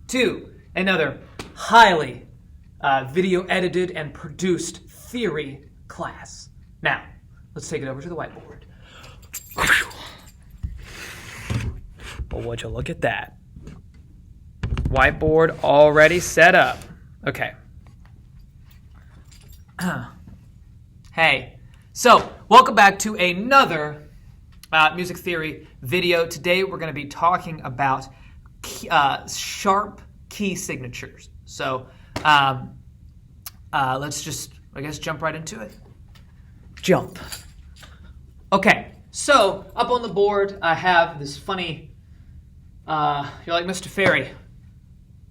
to another highly video edited and produced theory class. Now, let's take it over to the whiteboard. Well, would you look at that? Whiteboard already set up. Okay. Hey, so welcome back to another music theory video. Today we're going to be talking about sharp key signatures. So let's just, I guess, jump right into it. Jump. Okay, so up on the board I have this funny, you're like, Mr. Fairy,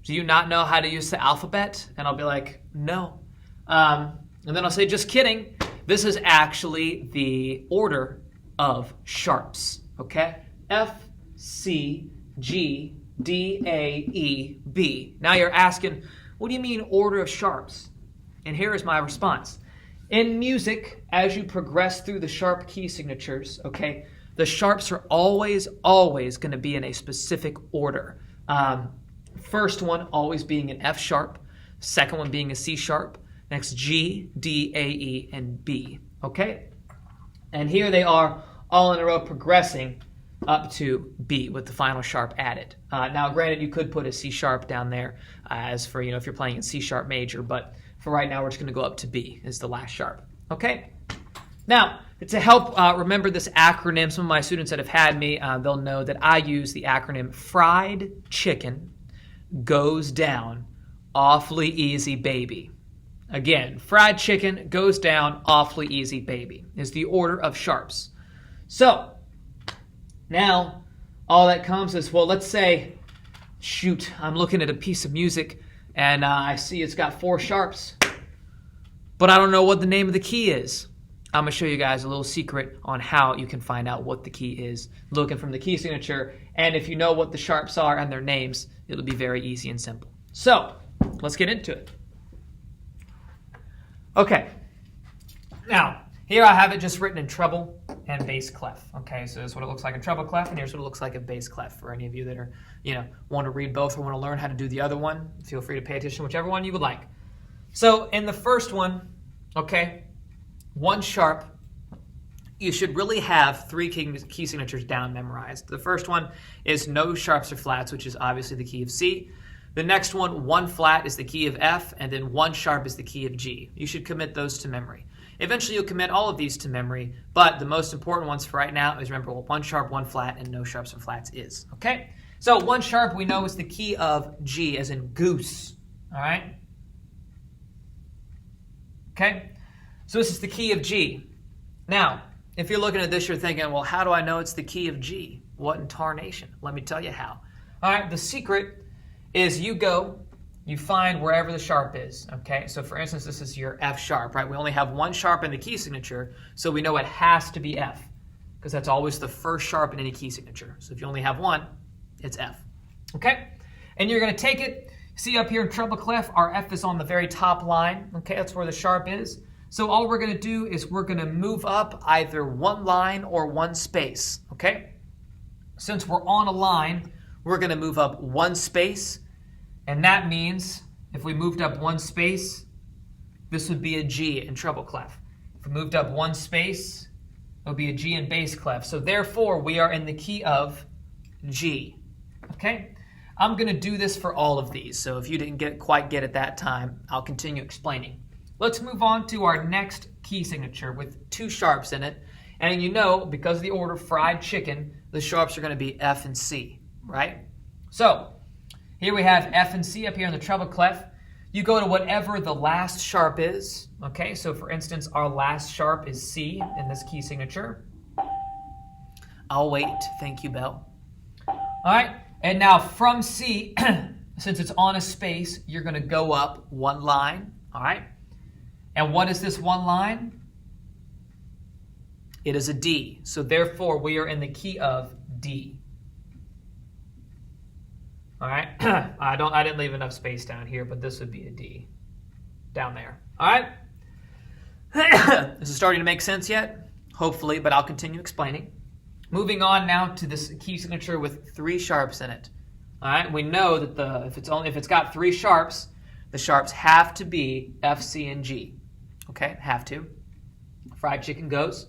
do you not know how to use the alphabet? And I'll be like, no. And then I'll say, just kidding. This is actually the order of sharps, okay? F, C, G, D, A, E, B. Now you're asking, what do you mean order of sharps? And here is my response. In music, as you progress through the sharp key signatures, okay, the sharps are always going to be in a specific order. First one always being an F sharp, second one being a C sharp, next G, D, A, E, and B, okay? And here they are all in a row progressing up to B with the final sharp added. Now, granted, you could put a C sharp down there as for, if you're playing in C sharp major, but for right now, we're just going to go up to B as the last sharp, okay? Now, to help remember this acronym, some of my students that have had me, they'll know that I use the acronym fried chicken goes down awfully easy, baby. Again, fried chicken goes down awfully easy, baby, is the order of sharps. So, now, all that comes is, well, let's say, shoot, I'm looking at a piece of music, and I see it's got 4 sharps, but I don't know what the name of the key is. I'm going to show you guys a little secret on how you can find out what the key is, looking from the key signature, and if you know what the sharps are and their names, it'll be very easy and simple. So, let's get into it. Okay, now, here I have it just written in treble and bass clef. Okay, so this is what it looks like in treble clef, and here's what it looks like in bass clef. For any of you that are, want to read both or want to learn how to do the other one, feel free to pay attention to whichever one you would like. So in the first one, okay, 1 sharp, you should really have 3 key signatures down memorized. The first one is no sharps or flats, which is obviously the key of C. The next one, 1 flat is the key of F, and then 1 sharp is the key of G. You should commit those to memory. Eventually, you'll commit all of these to memory, but the most important ones for right now is remember what 1 sharp, 1 flat, and no sharps or flats is, okay? So 1 sharp we know is the key of G, as in goose, all right? Okay, so this is the key of G. Now, if you're looking at this, you're thinking, well, how do I know it's the key of G? What in tarnation? Let me tell you how. All right, the secret is you find wherever the sharp is, okay? So for instance, this is your F sharp, right? We only have 1 sharp in the key signature, so we know it has to be F, because that's always the first sharp in any key signature. So if you only have 1, it's F, okay? And you're gonna take it, see up here in treble clef, our F is on the very top line, okay? That's where the sharp is. So all we're gonna do is we're gonna move up either 1 line or 1 space, okay? Since we're on a line, we're gonna move up 1 space, and that means if we moved up 1 space, this would be a G in treble clef. If we moved up 1 space, it would be a G in bass clef. So therefore, we are in the key of G, okay? I'm gonna do this for all of these, so if you didn't quite get it that time, I'll continue explaining. Let's move on to our next key signature with 2 sharps in it. And because of the order fried chicken, the sharps are gonna be F and C, right? So, here we have F and C up here in the treble clef. You go to whatever the last sharp is, okay? So for instance, our last sharp is C in this key signature. I'll wait, thank you, Belle. All right, and now from C, since it's on a space, you're gonna go up 1 line, all right? And what is this 1 line? It is a D, so therefore we are in the key of D. All right, I didn't leave enough space down here, but this would be a D down there. All right, is it starting to make sense yet? Hopefully, but I'll continue explaining. Moving on now to this key signature with 3 sharps in it. All right, we know that if it's got 3 sharps, the sharps have to be F, C, and G. Okay, have to. Fried chicken goes.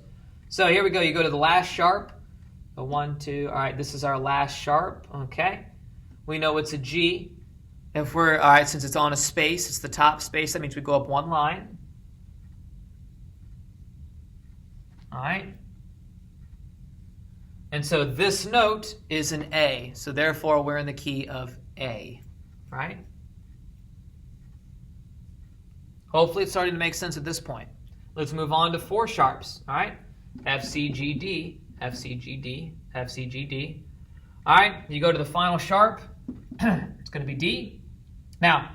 So here we go. You go to the last sharp. A 1, 2. All right, this is our last sharp. Okay, we know it's a G. If we're all right, since it's on a space, it's the top space. That means we go up 1 line. All right. And so this note is an A. So therefore, we're in the key of A, right? Hopefully, it's starting to make sense at this point. Let's move on to 4 sharps, all right? F, C, G, D, F, C, G, D, F, C, G, D. All right, you go to the final sharp. It's going to be D. Now,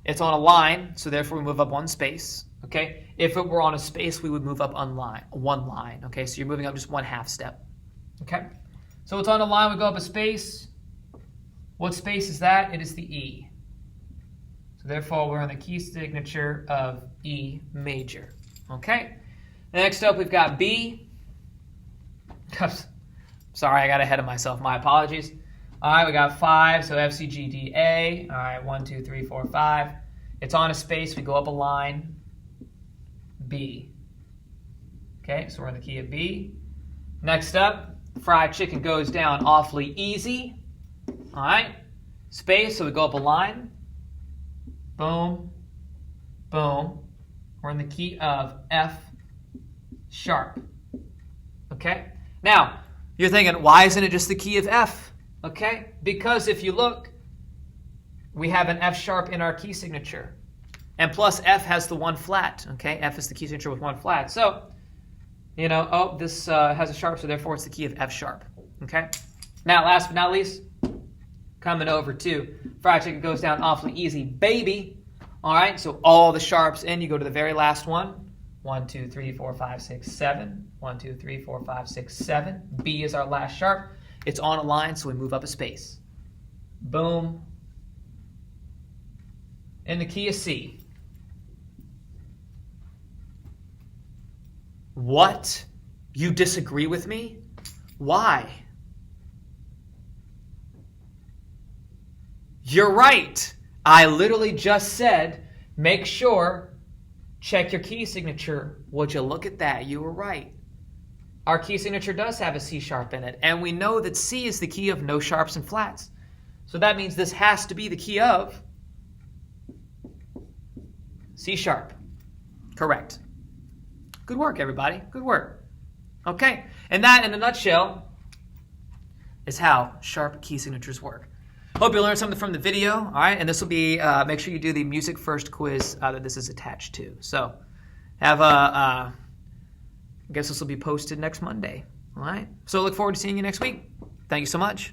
it's on a line, so therefore we move up 1 space, okay? If it were on a space, we would move up 1 line, okay? So you're moving up just 1/2 step. Okay, so it's on a line, we go up a space. What space is that? It is the E. So therefore, we're on the key signature of E major. Okay, next up we've got B. Sorry, I got ahead of myself, my apologies. All right, we got 5, so F, C, G, D, A. All right, 1, 2, 3, 4, 5. It's on a space, we go up a line, B. Okay, so we're in the key of B. Next up, fried chicken goes down awfully easy. All right, space, so we go up a line. Boom, boom. We're in the key of F sharp. Okay, now you're thinking, why isn't it just the key of F? Okay, because if you look, we have an F sharp in our key signature. And plus F has the 1 flat. Okay, F is the key signature with 1 flat. So, you know, oh, this has a sharp, so therefore it's the key of F sharp. Okay? Now, last but not least, coming over to fried chicken goes down awfully easy, baby. All right, so all the sharps in, you go to the very last one. 1, 2, 3, 4, 5, 6, 7. 1, 2, 3, 4, 5, 6, 7. B is our last sharp. It's on a line, so we move up a space. Boom. In the key of C. What? You disagree with me? Why? You're right. I literally just said, make sure, check your key signature. Would you look at that? You were right. Our key signature does have a C sharp in it, and we know that C is the key of no sharps and flats. So that means this has to be the key of C sharp. Correct. Good work, everybody. Good work. Okay, and that, in a nutshell, is how sharp key signatures work. Hope you learned something from the video, all right? And this will be, make sure you do the Music First quiz that this is attached to. So, have a, I guess this will be posted next Monday, all right? So, look forward to seeing you next week. Thank you so much.